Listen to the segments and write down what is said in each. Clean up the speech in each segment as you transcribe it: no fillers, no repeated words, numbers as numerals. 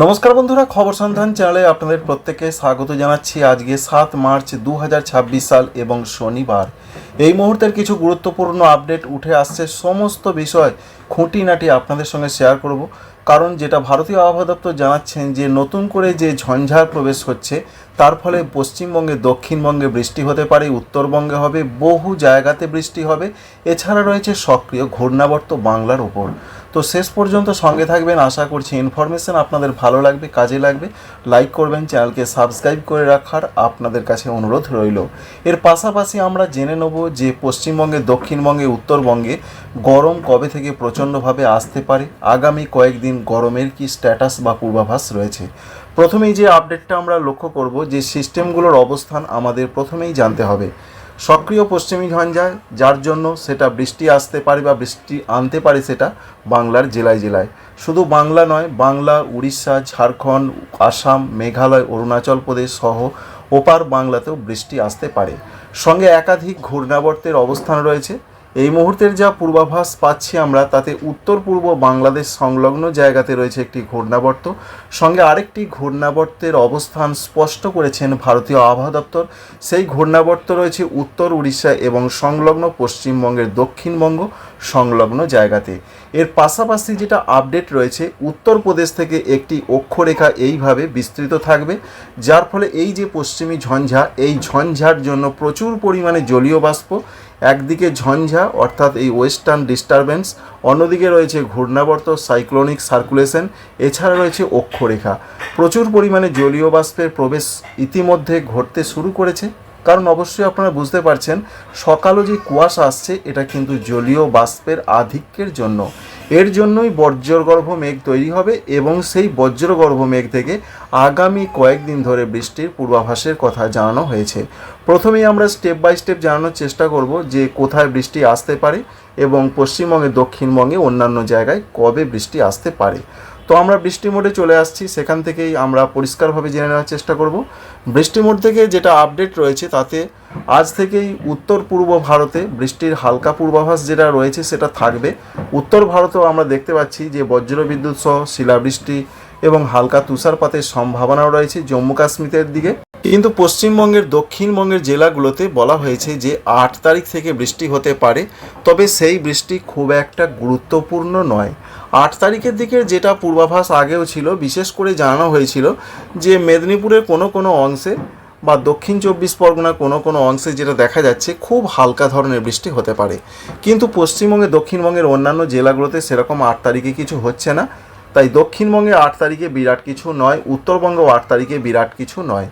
নমস্কার বন্ধুরা, খবর সন্ধান চ্যানেলে আপনাদের প্রত্যেককে স্বাগত জানাচ্ছি। আজকে 7 মার্চ 2026 সাল এবং শনিবার। এই মুহূর্তের কিছু গুরুত্বপূর্ণ আপডেট উঠে আসছে, সমস্ত বিষয় খুঁটিনাটি আপনাদের সঙ্গে শেয়ার করব। কারণ যেটা ভারতীয় আবহাওয়া দপ্তর জানাচ্ছেন যে নতুন করে যে ঝঞ্ঝার প্রবেশ হচ্ছে তার ফলে পশ্চিমবঙ্গে, দক্ষিণবঙ্গে বৃষ্টি হতে পারে, উত্তরবঙ্গে হবে, বহু জায়গাতে বৃষ্টি হবে। এছাড়া রয়েছে সক্রিয় ঘূর্ণাবর্ত বাংলার ওপর। তো শেষ পর্যন্ত সঙ্গে থাকবেন, আশা করছি ইনফরমেশন আপনাদের ভালো লাগবে, কাজে লাগবে। লাইক করবেন, চ্যানেলকে সাবস্ক্রাইব করে রাখার আপনাদের কাছে অনুরোধ রইল। এর পাশাপাশি আমরা জেনে নেব যে পশ্চিমবঙ্গে, দক্ষিণবঙ্গে, উত্তরবঙ্গে গরম কবে থেকে প্রচণ্ডভাবে আসতে পারে, আগামী কয়েকদিন গরমের কি স্ট্যাটাস বা পূর্বাভাস রয়েছে। প্রথমেই যে আপডেটটা আমরা লক্ষ্য করব যে সিস্টেমগুলোর অবস্থান আমাদের প্রথমেই জানতে হবে। সক্রিয় পশ্চিমী ঝঞ্ঝা, যার জন্য সেটা বৃষ্টি আসতে পারে বা বৃষ্টি আনতে পারে সেটা বাংলার জেলায় জেলায়। শুধু বাংলা নয়, বাংলা, উড়িষ্যা, ঝাড়খণ্ড, আসাম, মেঘালয়, অরুণাচল প্রদেশ সহ ওপার বাংলাতেও বৃষ্টি আসতে পারে। সঙ্গে একাধিক ঘূর্ণাবর্তের অবস্থান রয়েছে। এই মুহূর্তের যা পূর্বাভাস পাচ্ছি আমরা, তাতে উত্তর পূর্ব বাংলাদেশ সংলগ্ন জায়গাতে রয়েছে একটি ঘূর্ণাবর্ত। সঙ্গে আরেকটি ঘূর্ণাবর্তের অবস্থান স্পষ্ট করেছেন ভারতীয় আবহাওয়া দপ্তর। সেই ঘূর্ণাবর্ত রয়েছে উত্তর উড়িষ্যা এবং সংলগ্ন পশ্চিমবঙ্গের দক্ষিণবঙ্গ সংলগ্ন জায়গাতে। এর পাশাপাশি যেটা আপডেট রয়েছে, উত্তরপ্রদেশ থেকে একটি অক্ষরেখা এইভাবে বিস্তৃত থাকবে, যার ফলে এই যে পশ্চিমী ঝঞ্ঝা, এই ঝঞ্ঝার জন্য প্রচুর পরিমাণে জলীয় বাষ্প। একদিকে ঝঞ্ঝা অর্থাৎ এই ওয়েস্টার্ন ডিস্টারবেন্স, অন্যদিকে রয়েছে ঘূর্ণাবর্ত, সাইক্লোনিক সার্কুলেশন, এছাড়া রয়েছে অক্ষরেখা। প্রচুর পরিমাণে জলীয় বাষ্পের প্রবেশ ইতিমধ্যে ঘটতে শুরু করেছে। কারণ অবশ্যই আপনারা বুঝতে পারছেন, সকালও যে কুয়াশা আসছে এটা কিন্তু জলীয় বাষ্পের আধিক্যের জন্য। এর জন্যই বজ্রগর্ভ মেঘ তৈরি হবে এবং সেই বজ্রগর্ভ মেঘ থেকে আগামী কয়েকদিন ধরে বৃষ্টির পূর্বাভাসের কথা জানানো হয়েছে। প্রথমেই আমরা স্টেপ বাই স্টেপ জানানোর চেষ্টা করব যে কোথায় বৃষ্টি আসতে পারে এবং পশ্চিমবঙ্গে, দক্ষিণবঙ্গে অন্যান্য জায়গায় কবে বৃষ্টি আসতে পারে। তো আমরা বৃষ্টি মোডে চলে আসছি, সেখান থেকেই আমরা পরিষ্কারভাবে জেনে নেওয়ার চেষ্টা করব। বৃষ্টি মোড থেকে যেটা আপডেট রয়েছে তাতে আজ থেকেই উত্তর পূর্ব ভারতে বৃষ্টির হালকা পূর্বাভাস যেটা রয়েছে সেটা থাকবে। উত্তর ভারতেও আমরা দেখতে পাচ্ছি যে বজ্রবিদ্যুৎ সহ শিলাবৃষ্টি এবং হালকা তুষারপাতের সম্ভাবনাও রয়েছে জম্মু কাশ্মীরের দিকে। কিন্তু পশ্চিমবঙ্গের, দক্ষিণবঙ্গের জেলাগুলোতে বলা হয়েছে যে 8 তারিখ থেকে বৃষ্টি হতে পারে, তবে সেই বৃষ্টি খুব একটা গুরুত্বপূর্ণ নয়। 8 তারিখের দিকে যেটা পূর্বাভাস আগেও ছিল, বিশেষ করে জানানো হয়েছিল যে মেদিনীপুরের কোনো অংশে বা দক্ষিণ 24 পরগনার কোনো অংশে যেটা দেখা যাচ্ছে খুব হালকা ধরনের বৃষ্টি হতে পারে। কিন্তু পশ্চিমবঙ্গে, দক্ষিণবঙ্গের অন্যান্য জেলাগুলোতে সেরকম 8 তারিখে কিছু হচ্ছে না। তাই দক্ষিণবঙ্গে 8 তারিখে বিরাট কিছু নয়, উত্তরবঙ্গেও 8 তারিখে বিরাট কিছু নয়।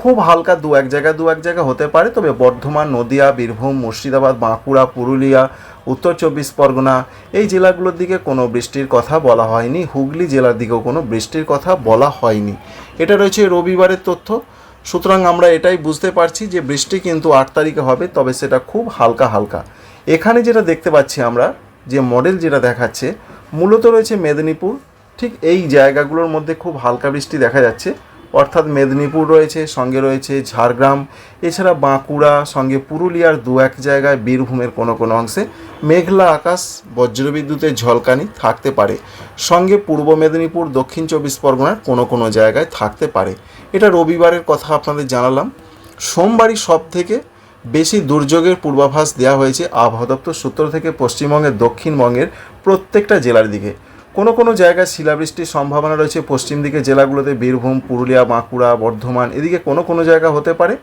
খুব হালকা দু এক জায়গা হতে পারে, তবে বর্ধমান, নদিয়া, বীরভূম, মুর্শিদাবাদ, বাঁকুড়া, পুরুলিয়া, উত্তর 24 পরগনা এই জেলাগুলোর দিকে কোনো বৃষ্টির কথা বলা হয়নি। হুগলি জেলার দিকেও কোনো বৃষ্টির কথা বলা হয়নি। এটা রয়েছে রবিবারের তথ্য। সুতরাং আমরা এটাই বুঝতে পারছি যে বৃষ্টি কিন্তু 8 তারিখে হবে, তবে সেটা খুব হালকা হালকা। এখানে যেটা দেখতে পাচ্ছি আমরা, যে মডেল যেটা দেখাচ্ছে, মূলত রয়েছে মেদিনীপুর, ঠিক এই জায়গাগুলোর মধ্যে খুব হালকা বৃষ্টি দেখা যাচ্ছে। অর্থাৎ মেদিনীপুর রয়েছে, সঙ্গে রয়েছে ঝাড়গ্রাম, এছাড়া বাঁকুড়া, সঙ্গে পুরুলিয়ার দু এক জায়গায়, বীরভূমের কোনো অংশে মেঘলা আকাশ, বজ্রবিদ্যুতের ঝলকানি থাকতে পারে। সঙ্গে পূর্ব মেদিনীপুর, দক্ষিণ 24 পরগনার কোনো জায়গায় থাকতে পারে। এটা রবিবারের কথা আপনাদের জানালাম। সোমবারই সব থেকে বেশি দুর্যোগের পূর্বাভাস দেওয়া হয়েছে আবহাওয়া দপ্তর সূত্র থেকে পশ্চিমবঙ্গের, দক্ষিণবঙ্গের প্রত্যেকটা জেলার দিকে। কোনো জায়গায় শিলাবৃষ্টির সম্ভাবনা রয়েছে পশ্চিম দিকে জেলাগুলোতে, বীরভূম, পুরুলিয়া, বাঁকুড়া, বর্ধমান, এদিকে কোনো জায়গা হতে পারে।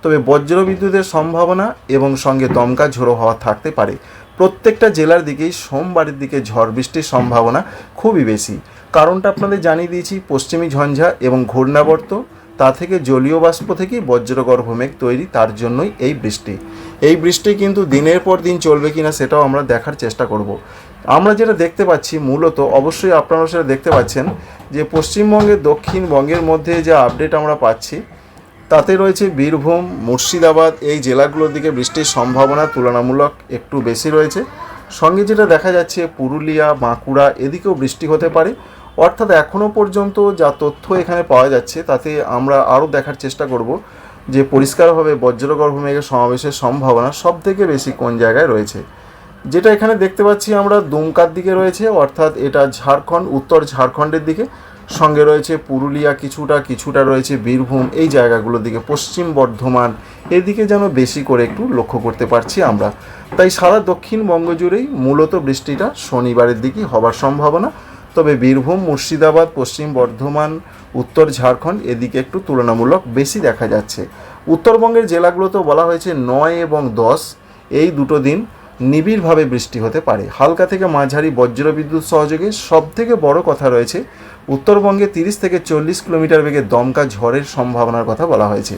তবে বজ্রবিদ্যুতের সম্ভাবনা এবং সঙ্গে দমকা ঝোড়ো হাওয়া থাকতে পারে। প্রত্যেকটা জেলার দিকেই সোমবারের দিকে ঝড় বৃষ্টির সম্ভাবনা খুবই বেশি। কারণটা আপনাদের জানিয়ে দিয়েছি, পশ্চিমী ঝঞ্ঝা এবং ঘূর্ণাবর্ত, তা থেকে জলীয় বাষ্প থেকেই বজ্রগর্ভ মেঘ তৈরি, তার জন্যই এই বৃষ্টি কিন্তু দিনের পর দিন চলবে কিনা সেটাও আমরা দেখার চেষ্টা করব। আমরা যেটা দেখতে পাচ্ছি, মূলত অবশ্যই আপনারা সেটা দেখতে পাচ্ছেন যে পশ্চিমবঙ্গের, দক্ষিণবঙ্গের মধ্যে যে আপডেট আমরা পাচ্ছি তাতে রয়েছে বীরভূম, মুর্শিদাবাদ এই জেলাগুলোর দিকে বৃষ্টির সম্ভাবনা তুলনামূলক একটু বেশি রয়েছে। সঙ্গে যেটা দেখা যাচ্ছে পুরুলিয়া, বাঁকুড়া এদিকেও বৃষ্টি হতে পারে। অর্থাৎ এখনও পর্যন্ত যা তথ্য এখানে পাওয়া যাচ্ছে তাতে আমরা আরও দেখার চেষ্টা করব যে পরিষ্কারভাবে বজ্রগর্ভ মেঘের সমাবেশের সম্ভাবনা সবথেকে বেশি কোন জায়গায় রয়েছে। যেটা এখানে দেখতে পাচ্ছি আমরা দুমকার দিকে রয়েছে, অর্থাৎ এটা ঝাড়খণ্ড, উত্তর ঝাড়খণ্ডের দিকে। সঙ্গে রয়েছে পুরুলিয়া কিছুটা রয়েছে বীরভূম, এই জায়গাগুলোর দিকে পশ্চিম বর্ধমান এদিকে যেন বেশি করে একটু লক্ষ্য করতে পারছি আমরা। তাই সারা দক্ষিণবঙ্গ জুড়েই মূলত বৃষ্টিটা শনিবারের দিকেই হবার সম্ভাবনা। তবে বীরভূম, মুর্শিদাবাদ, পশ্চিম বর্ধমান, উত্তর ঝাড়খণ্ড এদিকে একটু তুলনামূলক বেশি দেখা যাচ্ছে। উত্তরবঙ্গের জেলাগুলোতেও বলা হয়েছে 9 এবং 10 এই দুটো দিন নিবিড়ভাবে বৃষ্টি হতে পারে, হালকা থেকে মাঝারি বজ্রবিদ্যুৎ সহযোগে। সবথেকে বড় কথা রয়েছে উত্তরবঙ্গে 30 থেকে 40 কিলোমিটার বেগে দমকা ঝড়ের সম্ভাবনার কথা বলা হয়েছে।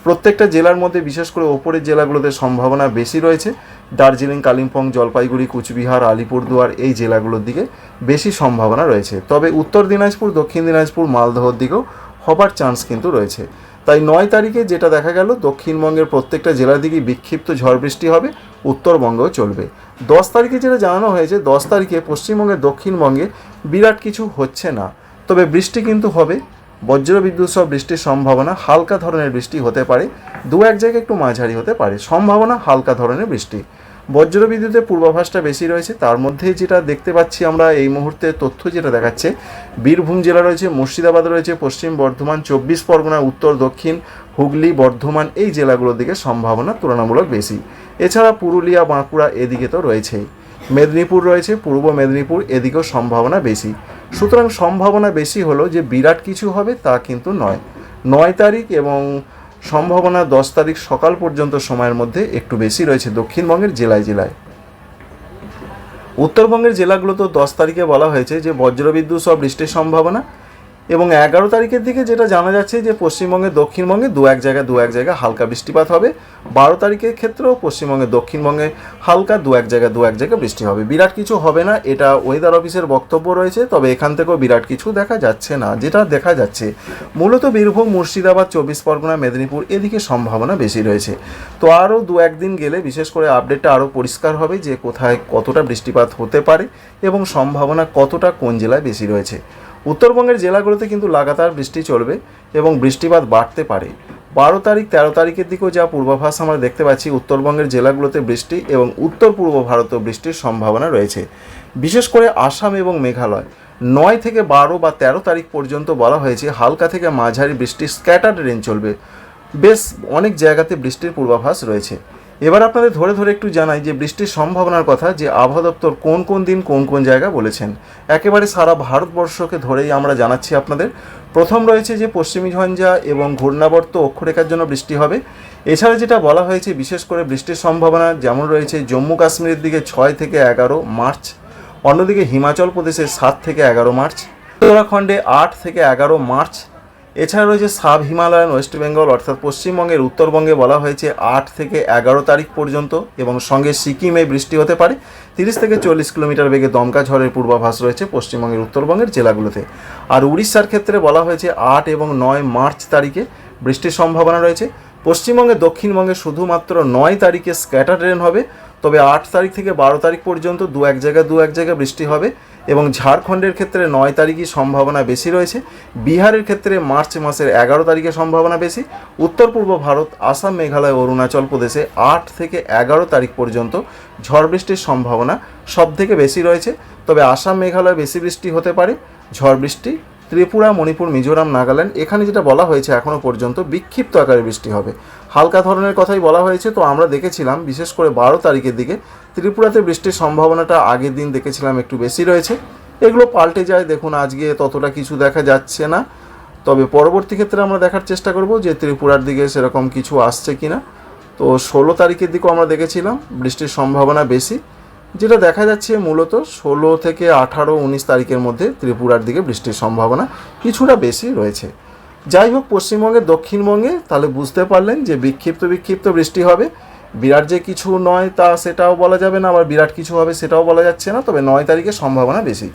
প্রত্যেকটা জেলার মধ্যে বিশেষ করে ওপরের জেলাগুলোতে সম্ভাবনা বেশি রয়েছে। দার্জিলিং, কালিম্পং, জলপাইগুড়ি, কুচবিহার, আলিপুরদুয়ার এই জেলাগুলোর দিকে বেশি সম্ভাবনা রয়েছে। তবে উত্তর দিনাজপুর, দক্ষিণ দিনাজপুর, মালদহর দিকেও হবার চান্স কিন্তু রয়েছে। তাই 9 তারিখে যেটা দেখা গেল দক্ষিণবঙ্গের প্রত্যেকটা জেলার দিকেই বিক্ষিপ্ত ঝড় বৃষ্টি হবে, উত্তরবঙ্গেও চলবে। 10 তারিখে যেটা জানানো হয়েছে 10 তারিখে পশ্চিমবঙ্গের দক্ষিণবঙ্গে বিরাট কিছু হচ্ছে না, তবে বৃষ্টি কিন্তু হবে। বজ্রবিদ্যুৎ সহ বৃষ্টির সম্ভাবনা, হালকা ধরনের বৃষ্টি হতে পারে, 2-1 জায়গায় একটু মাঝারি হতে পারে, সম্ভাবনা হালকা ধরনের বৃষ্টি। বজ্রবিদ্যুতের পূর্বাভাসটা বেশি রয়েছে। তার মধ্যে যেটা দেখতে পাচ্ছি আমরা এই মুহূর্তে তথ্য যেটা দেখাচ্ছে, বীরভূম জেলা রয়েছে, মুর্শিদাবাদ রয়েছে, পশ্চিম বর্ধমান, 24 পরগনা, উত্তর দক্ষিণ, হুগলি, বর্ধমান এই জেলাগুলোর দিকে সম্ভাবনা তুলনামূলক বেশি। এছাড়া পুরুলিয়া, বাঁকুড়া এদিকে তো রয়েছেই, মেদিনীপুর রয়েছে, পূর্ব মেদিনীপুর এদিকেও সম্ভাবনা বেশি। সুতরাং সম্ভাবনা বেশি হলো যে বিরাট কিছু হবে তা কিন্তু নয়। 9 তারিখ এবং সম্ভাবনা 10 তারিখ সকাল পর্যন্ত সময়ের মধ্যে একটু বেশি রয়েছে দক্ষিণবঙ্গের জেলায় জেলায়। উত্তরবঙ্গের জেলাগুলোতেও 10 তারিখে বলা হয়েছে যে বজ্রবিদ্যুৎ সহ বৃষ্টির সম্ভাবনা, এবং 11 তারিখের দিকে যেটা জানা যাচ্ছে যে পশ্চিমবঙ্গের দক্ষিণবঙ্গে 2-1 জায়গায় হালকা বৃষ্টিপাত হবে। 12 তারিখের ক্ষেত্রেও পশ্চিমবঙ্গের দক্ষিণবঙ্গে হালকা 2-1 জায়গায় বৃষ্টি হবে। বিরাট কিছু হবে না, এটা ওয়েদার অফিসের বক্তব্য রয়েছে। তবে এখান থেকেও বিরাট কিছু দেখা যাচ্ছে না। যেটা দেখা যাচ্ছে মূলত বীরভূম, মুর্শিদাবাদ, 24 পরগনা, মেদিনীপুর এদিকে সম্ভাবনা বেশি রয়েছে। তো আরও 2-1 দিন গেলে বিশেষ করে আপডেটটা আরও পরিষ্কার হবে যে কোথায় কতটা বৃষ্টিপাত হতে পারে এবং সম্ভাবনা কতটা কোন জেলায় বেশি রয়েছে। উত্তরবঙ্গের জেলাগুলোতে কিন্তু লাগাতার বৃষ্টি চলবে এবং বৃষ্টিপাত বাড়তে পারে। 12 তারিখ 13 তারিখের দিকেও যা পূর্বাভাস আমরা দেখতে পাচ্ছি উত্তরবঙ্গের জেলাগুলোতে বৃষ্টি এবং উত্তর পূর্ব ভারতেও বৃষ্টির সম্ভাবনা রয়েছে। বিশেষ করে আসাম এবং মেঘালয় 9 থেকে 12 বা 13 তারিখ পর্যন্ত বলা হয়েছে হালকা থেকে মাঝারি বৃষ্টির স্ক্যাটার্ড রেন চলবে। বেশ অনেক জায়গাতে বৃষ্টির পূর্বাভাস রয়েছে। এবার আপনাদের ধরে ধরে একটু জানাই যে বৃষ্টির সম্ভাবনার কথা, যে আবহাওয়া দপ্তর কোন কোন দিন কোন জায়গা বলেছেন। একেবারে সারা ভারতবর্ষকে ধরেই আমরা জানাচ্ছি আপনাদের। প্রথম রয়েছে যে পশ্চিমী ঝঞ্ঝা এবং ঘূর্ণাবর্ত অক্ষরেখার জন্য বৃষ্টি হবে। এছাড়া যেটা বলা হয়েছে বিশেষ করে বৃষ্টির সম্ভাবনা যেমন রয়েছে জম্মু কাশ্মীরের দিকে 6 থেকে 11 মার্চ, অন্যদিকে হিমাচল প্রদেশে 7 থেকে 11 মার্চ, উত্তরাখণ্ডে 8 থেকে 11 মার্চ। এছাড়া রয়েছে সাব হিমালয়ান ওয়েস্ট বেঙ্গল অর্থাৎ পশ্চিমবঙ্গের উত্তরবঙ্গে বলা হয়েছে 8 থেকে 11 তারিখ পর্যন্ত, এবং সঙ্গে সিকিমে বৃষ্টি হতে পারে। 30 থেকে 40 কিলোমিটার বেগে দমকা ঝড়ের পূর্বাভাস রয়েছে পশ্চিমবঙ্গের উত্তরবঙ্গের জেলাগুলোতে। আর উড়িষ্যার ক্ষেত্রে বলা হয়েছে 8 এবং 9 মার্চ তারিখে বৃষ্টির সম্ভাবনা রয়েছে। পশ্চিমবঙ্গে দক্ষিণবঙ্গে শুধুমাত্র 9 তারিখে স্ক্যাটার রেন হবে, তবে 8 তারিখ থেকে 12 তারিখ পর্যন্ত 2-1 জায়গায় বৃষ্টি হবে। এবং ঝাড়খণ্ডের ক্ষেত্রে 9 তারিখই সম্ভাবনা বেশি রয়েছে। বিহারের ক্ষেত্রে মার্চ মাসের 11 তারিখে সম্ভাবনা বেশি। উত্তর পূর্ব ভারত, আসাম, মেঘালয়, অরুণাচল প্রদেশে 8 থেকে 11 তারিখ পর্যন্ত ঝড় বৃষ্টির সম্ভাবনা সবথেকে বেশি রয়েছে। তবে আসাম, মেঘালয় বেশি বৃষ্টি হতে পারে, ঝড় বৃষ্টি। ত্রিপুরা, মণিপুর, মিজোরাম, নাগাল্যান্ড এখানে যেটা বলা হয়েছে এখনও পর্যন্ত বিক্ষিপ্ত আকারে বৃষ্টি হবে, হালকা ধরনের কথাই বলা হয়েছে। তো আমরা দেখেছিলাম বিশেষ করে 12 তারিখের দিকে ত্রিপুরাতে বৃষ্টির সম্ভাবনাটা আগের দিন দেখেছিলাম একটু বেশি রয়েছে। এগুলো পাল্টে যায়, দেখুন আজকে ততটা কিছু দেখা যাচ্ছে না। তবে পরবর্তী ক্ষেত্রে আমরা দেখার চেষ্টা করব যে ত্রিপুরার দিকে সেরকম কিছু আসছে কিনা। তো 16 তারিখের দিকেও আমরা দেখেছিলাম বৃষ্টির সম্ভাবনা বেশি। যেটা দেখা যাচ্ছে মূলত 16 থেকে 18, 19 তারিখের মধ্যে ত্রিপুরার দিকে বৃষ্টির সম্ভাবনা কিছুটা বেশি রয়েছে। যাই হোক, পশ্চিমবঙ্গের দক্ষিণবঙ্গে তাহলে বুঝতে পারলেন যে বিক্ষিপ্ত বৃষ্টি হবে। বিরাট যে কিছু নয় তা সেটাও বলা যাবে না, আবার বিরাট কিছু হবে সেটাও বলা যাচ্ছে না। তবে 9 তারিখে সম্ভাবনা বেশি।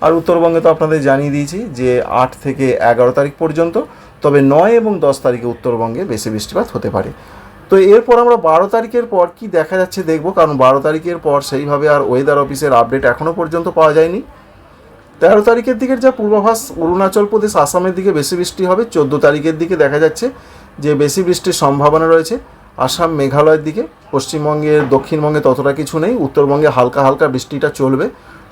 আর উত্তরবঙ্গে তো আপনাদের জানিয়ে দিয়েছি যে 8 থেকে 11 তারিখ পর্যন্ত, তবে 9 এবং 10 তারিখে উত্তরবঙ্গে বেশি বৃষ্টিপাত হতে পারে। তো এরপর আমরা 12 তারিখের পর কি দেখা যাচ্ছে দেখব, কারণ 12 তারিখের পর সেইভাবে আর ওয়েদার অফিসের আপডেট এখনও পর্যন্ত পাওয়া যায়নি। 13 তারিখের দিকের যা পূর্বাভাস, অরুণাচল প্রদেশ, আসামের দিকে বেশি বৃষ্টি হবে। 14 তারিখের দিকে দেখা যাচ্ছে যে বেশি বৃষ্টির সম্ভাবনা রয়েছে আসাম, মেঘালয়ের দিকে। পশ্চিমবঙ্গের দক্ষিণবঙ্গে ততটা কিছু নেই, উত্তরবঙ্গে হালকা বৃষ্টিটা চলবে।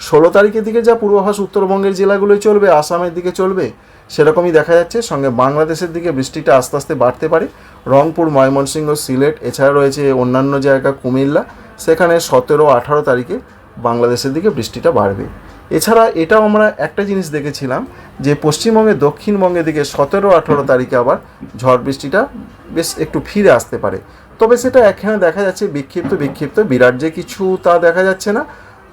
16 তারিখের দিকে যা পূর্বাভাস উত্তরবঙ্গের জেলাগুলোয় চলবে, আসামের দিকে চলবে, সেরকমই দেখা যাচ্ছে। সঙ্গে বাংলাদেশের দিকে বৃষ্টিটা আস্তে আস্তে বাড়তে পারে। রংপুর, ময়মনসিংহ, সিলেট, এছাড়া রয়েছে অন্যান্য জায়গা কুমিল্লা, সেখানে 17-18 তারিখে বাংলাদেশের দিকে বৃষ্টিটা বাড়বে। এছাড়া এটাও আমরা একটা জিনিস দেখেছিলাম যে পশ্চিমবঙ্গে দক্ষিণবঙ্গের দিকে 17-18 তারিখে আবার ঝড় বৃষ্টিটা বেশ একটু ফিরে আসতে পারে। তবে সেটা এখানে দেখা যাচ্ছে বিক্ষিপ্ত, বিরাট যে কিছু তা দেখা যাচ্ছে না।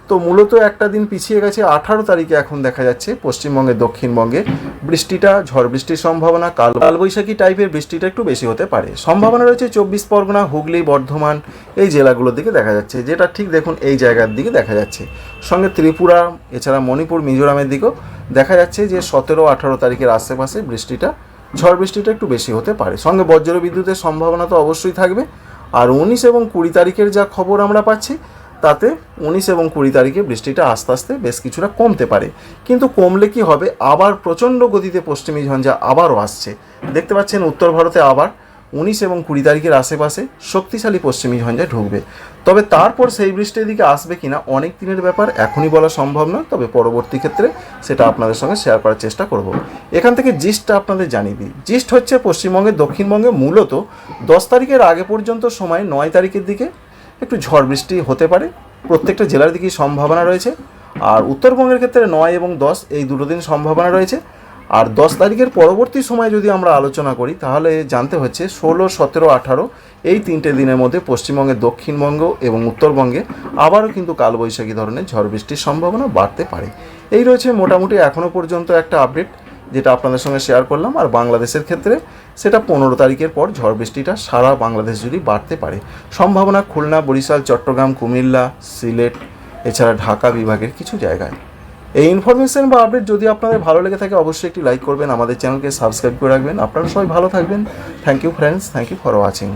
তো মূলত একটা দিন পিছিয়ে গেছে, 18 তারিখে এখন দেখা যাচ্ছে পশ্চিমবঙ্গে দক্ষিণবঙ্গে বৃষ্টিটা, ঝড় বৃষ্টির সম্ভাবনা, কালবৈশাখী টাইপের বৃষ্টিটা একটু বেশি হতে পারে। সম্ভাবনা রয়েছে 24 পরগনা, হুগলি, বর্ধমান এই জেলাগুলোর দিকে দেখা যাচ্ছে, যেটা ঠিক দেখুন এই জায়গার দিকে দেখা যাচ্ছে। সঙ্গে ত্রিপুরা, এছাড়া মণিপুর, মিজোরামের দিকেও দেখা যাচ্ছে যে 17-18 তারিখের আশেপাশে বৃষ্টিটা, ঝড় বৃষ্টিটা একটু বেশি হতে পারে। সঙ্গে বজ্র বিদ্যুতের সম্ভাবনা তো অবশ্যই থাকবে। আর 19 এবং 20 তারিখের যা খবর আমরা পাচ্ছি, তাতে 19 এবং 20 তারিখে বৃষ্টিটা আস্তে আস্তে বেশ কিছুটা কমতে পারে। কিন্তু কমলে কি হবে, আবার প্রচণ্ড গতিতে পশ্চিমী ঝঞ্ঝা আবারও আসছে। দেখতে পাচ্ছেন উত্তর ভারতে আবার 19 এবং 20 তারিখের আশেপাশে শক্তিশালী পশ্চিমী ঝঞ্ঝা ঢুকবে। তবে তারপর সেই বৃষ্টির দিকে আসবে কিনা অনেক দিনের ব্যাপার, এখনই বলা সম্ভব নয়। তবে পরবর্তী ক্ষেত্রে সেটা আপনাদের সঙ্গে শেয়ার করার চেষ্টা করব। এখান থেকে জিস্টটা আপনাদের জানিয়ে দিই। জিস্ট হচ্ছে পশ্চিমবঙ্গে দক্ষিণবঙ্গে মূলত 10 তারিখের আগে পর্যন্ত সময়, 9 তারিখের দিকে একটু ঝড় বৃষ্টি হতে পারে। প্রত্যেকটা জেলার দিকেই সম্ভাবনা রয়েছে। আর উত্তরবঙ্গের ক্ষেত্রে 9 এবং 10 এই দুটো দিন সম্ভাবনা রয়েছে। আর 10 তারিখের পরবর্তী সময় যদি আমরা আলোচনা করি, তাহলে জানতে হচ্ছে 16, 17, 18 এই 3টে দিনের মধ্যে পশ্চিমবঙ্গে, দক্ষিণবঙ্গ এবং উত্তরবঙ্গে আবারও কিন্তু কালবৈশাখী ধরনের ঝড় বৃষ্টির সম্ভাবনা বাড়তে পারে। এই রয়েছে মোটামুটি এখনও পর্যন্ত একটা আপডেট, যেটা আপনাদের সঙ্গে শেয়ার করলাম। আর বাংলাদেশের ক্ষেত্রে সেটা 15 তারিখের পর ঝড় বৃষ্টিটা সারা বাংলাদেশ জুড়ে বাড়তে পারে। সম্ভাবনা খুলনা, বরিশাল, চট্টগ্রাম, কুমিল্লা, সিলেট, এছাড়া ঢাকা বিভাগের কিছু জায়গায়। এই ইনফরমেশন বা আপডেট যদি আপনাদের ভালো লেগে থাকে, অবশ্যই একটি লাইক করবেন, আমাদের চ্যানেলকে সাবস্ক্রাইব করে রাখবেন। আপনারা সবাই ভালো থাকবেন। Thank you friends, thank you for watching.